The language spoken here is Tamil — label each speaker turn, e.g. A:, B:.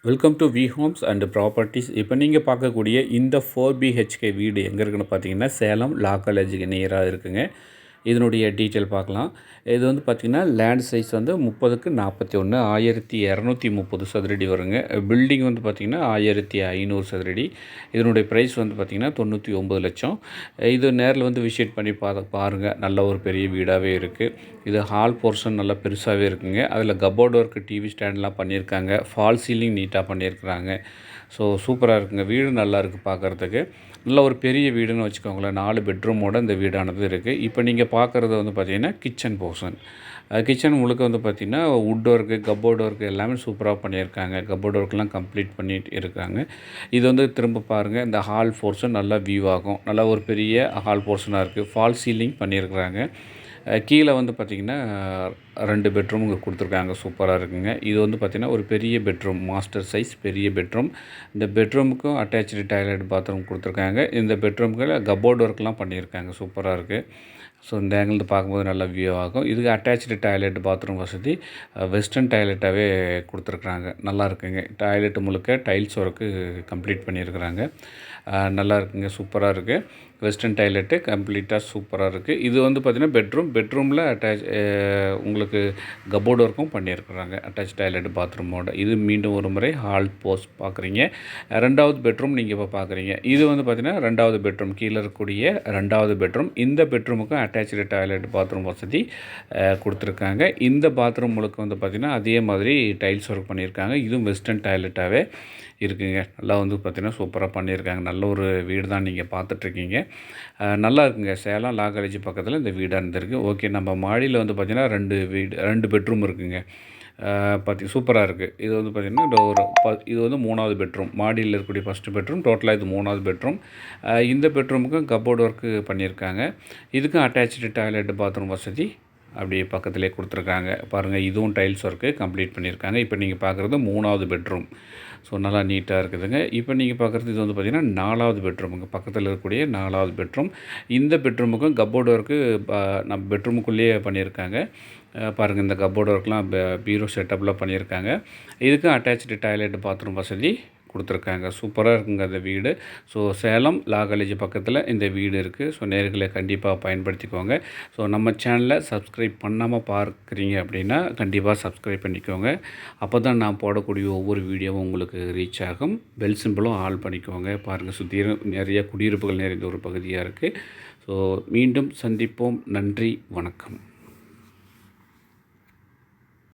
A: Welcome to V Homes and properties. இப்போ நீங்கள் பார்க்கக்கூடிய இந்த 4 BHK வீடு எங்கே இருக்குன்னு பார்த்தீங்கன்னா சேலம் லா காலேஜுக்கு நியராக இருக்குங்க. இதனுடைய டீட்டெயில் பார்க்கலாம். இது வந்து பார்த்திங்கன்னா லேண்ட் சைஸ் வந்து 30க்கு 41 1230 சதுரடி வருங்க. பில்டிங் வந்து பார்த்திங்கன்னா 1500 சதுரடி. இதனுடைய ப்ரைஸ் வந்து பார்த்திங்கன்னா 99 லட்சம். இது நேரில் வந்து விசிட் பண்ணி பாருங்கள். நல்ல ஒரு பெரிய வீடாகவே இருக்குது. இது ஹால் போர்ஷன் நல்லா பெருசாகவே இருக்குங்க. அதில் கப்போர்ட் ஒர்க்கு, டிவி ஸ்டாண்ட்லாம் பண்ணியிருக்காங்க. ஃபால் சீலிங் நீட்டாக பண்ணியிருக்கிறாங்க. ஸோ சூப்பராக இருக்குங்க. வீடு நல்லா இருக்குது பார்க்குறதுக்கு. நல்ல ஒரு பெரிய வீடுன்னு வச்சுக்கோங்களேன். 4 பெட்ரூமோட இந்த வீடானது இருக்குது. இப்போ நீங்கள் பார்க்குறது வந்து பார்த்திங்கன்னா கிச்சன் போர்ஷன். கிச்சன் முழுக்க வந்து பார்த்திங்கன்னா வுட் ஒர்க்கு, கப்போர்ட் ஒர்க்கு எல்லாமே சூப்பராக பண்ணியிருக்காங்க. கப்போர்ட் ஒர்க்லாம் கம்ப்ளீட் பண்ணிட்டு இருக்காங்க. இது வந்து திரும்ப பாருங்கள். இந்த ஹால் போர்ஷன் நல்லா வியூ ஆகும். நல்லா ஒரு பெரிய ஹால் போர்ஷனாக இருக்குது. ஃபால் சீலிங் பண்ணியிருக்கிறாங்க. கீழே வந்து பார்த்திங்கன்னா 2 பெட்ரூம் இங்கே கொடுத்துருக்காங்க. சூப்பராக இருக்குங்க. இது வந்து பார்த்திங்கன்னா ஒரு பெரிய பெட்ரூம், மாஸ்டர் சைஸ் பெரிய பெட்ரூம். இந்த பெட்ரூமுக்கும் அட்டாச்சு டாய்லெட், பாத்ரூம் கொடுத்துருக்காங்க. இந்த பெட்ரூமுக்கு கப்போர்ட் ஒர்க்லாம் பண்ணியிருக்காங்க. சூப்பராக இருக்குது. ஸோ இந்த ஆங்கிள் பார்க்கும்போது நல்லா வியூ ஆகும். இதுக்கு அட்டாச்சு டாய்லெட், பாத்ரூம் வசதி வெஸ்டர்ன் டாய்லெட்டாகவே கொடுத்துருக்குறாங்க. நல்லா இருக்குங்க. டாய்லெட் முழுக்க டைல்ஸ் ஒர்க்கு கம்ப்ளீட் பண்ணியிருக்கிறாங்க. நல்லா இருக்குங்க. சூப்பராக இருக்குது. வெஸ்டர்ன் டாய்லெட்டு கம்ப்ளீட்டாக சூப்பராக இருக்குது. இது வந்து பார்த்திங்கன்னா பெட்ரூமில் உங்களுக்கு கப்போர்ட் ஒர்க்கும் பண்ணியிருக்கிறாங்க. அட்டாச் டாய்லெட் பாத்ரூமோட. இது மீண்டும் ஒரு முறை ஹால் போஸ்ட் பார்க்குறீங்க. 2வது பெட்ரூம் நீங்கள் இப்போ பார்க்குறீங்க. இது வந்து பார்த்திங்கன்னா 2வது பெட்ரூம், கீழே இருக்கக்கூடிய 2வது பெட்ரூம். இந்த பெட்ரூமுக்கும் அட்டாச்சு டாய்லெட், பாத்ரூம் வசதி கொடுத்துருக்காங்க. இந்த பாத்ரூம் முழுக்க வந்து பார்த்திங்கன்னா அதே மாதிரி டைல்ஸ் ஒர்க் பண்ணியிருக்காங்க. இதுவும் வெஸ்டர்ன் டாய்லெட்டாகவே இருக்குங்க. நல்லா வந்து பார்த்திங்கன்னா சூப்பராக பண்ணியிருக்காங்க. நல்ல ஒரு வீடு தான் நீங்கள் பார்த்துட்ருக்கீங்க. நல்லா இருக்குங்க. சேலம் லா காலேஜ் பக்கத்தில் இந்த வீடாக இருந்திருக்கு. ஓகே, நம்ம மாடியில் வந்து பார்த்திங்கன்னா 2 பெட்ரூம் இருக்குங்க. சூப்பராக இருக்குது. இது வந்து பார்த்திங்கன்னா இது வந்து 3வது பெட்ரூம். மாடியில் இருக்கக்கூடிய ஃபஸ்ட்டு பெட்ரூம். டோட்டலாக இது 3வது பெட்ரூம். இந்த பெட்ரூமுக்கும் கப்போர்ட் ஒர்க்கு பண்ணியிருக்காங்க. இதுக்கும் அட்டாச்சு டாய்லெட், பாத்ரூம் வசதி அப்படியே பக்கத்துலேயே கொடுத்துருக்காங்க. பாருங்கள், இதுவும் டைல்ஸ் ஒர்க்கு கம்ப்ளீட் பண்ணியிருக்காங்க. இப்போ நீங்கள் பார்க்குறது 3வது பெட்ரூம். ஸோ நல்லா நீட்டாக இருக்குதுங்க. இப்போ நீங்கள் பார்க்குறது இது வந்து பார்த்திங்கன்னா 4வது பெட்ரூமுங்க. பக்கத்தில் இருக்கக்கூடிய 4வது பெட்ரூம். இந்த பெட்ரூமுக்கும் கப்போர்ட் ஒர்க்கு நம்ம பெட்ரூமுக்குள்ளேயே பண்ணியிருக்காங்க. பாருங்கள், இந்த கப்போர்ட் ஒர்க்லாம் பீரோ செட்டப்லாம் பண்ணியிருக்காங்க. இதுக்கும் அட்டாச்சு டாய்லெட், பாத்ரூம் வசதி கொடுத்துருக்காங்க. சூப்பராக இருக்குங்க அந்த வீடு. ஸோ சேலம் லா காலேஜ் பக்கத்தில் இந்த வீடு இருக்குது. ஸோ நேர்களை கண்டிப்பாக பயன்படுத்திக்கோங்க. ஸோ நம்ம சேனலை சப்ஸ்கிரைப் பண்ணாமல் பார்க்குறீங்க அப்படின்னா கண்டிப்பாக சப்ஸ்கிரைப் பண்ணிக்கோங்க. அப்போ தான் நான் போடக்கூடிய ஒவ்வொரு வீடியோவும் உங்களுக்கு ரீச் ஆகும். பெல் சிம்பிளும் ஆல் பண்ணிக்கோங்க. பாருங்கள், சுற்றிலும் நிறைய குடியிருப்புகள் நிறைந்த ஒரு பகுதியாக இருக்குது. ஸோ மீண்டும் சந்திப்போம். நன்றி, வணக்கம்.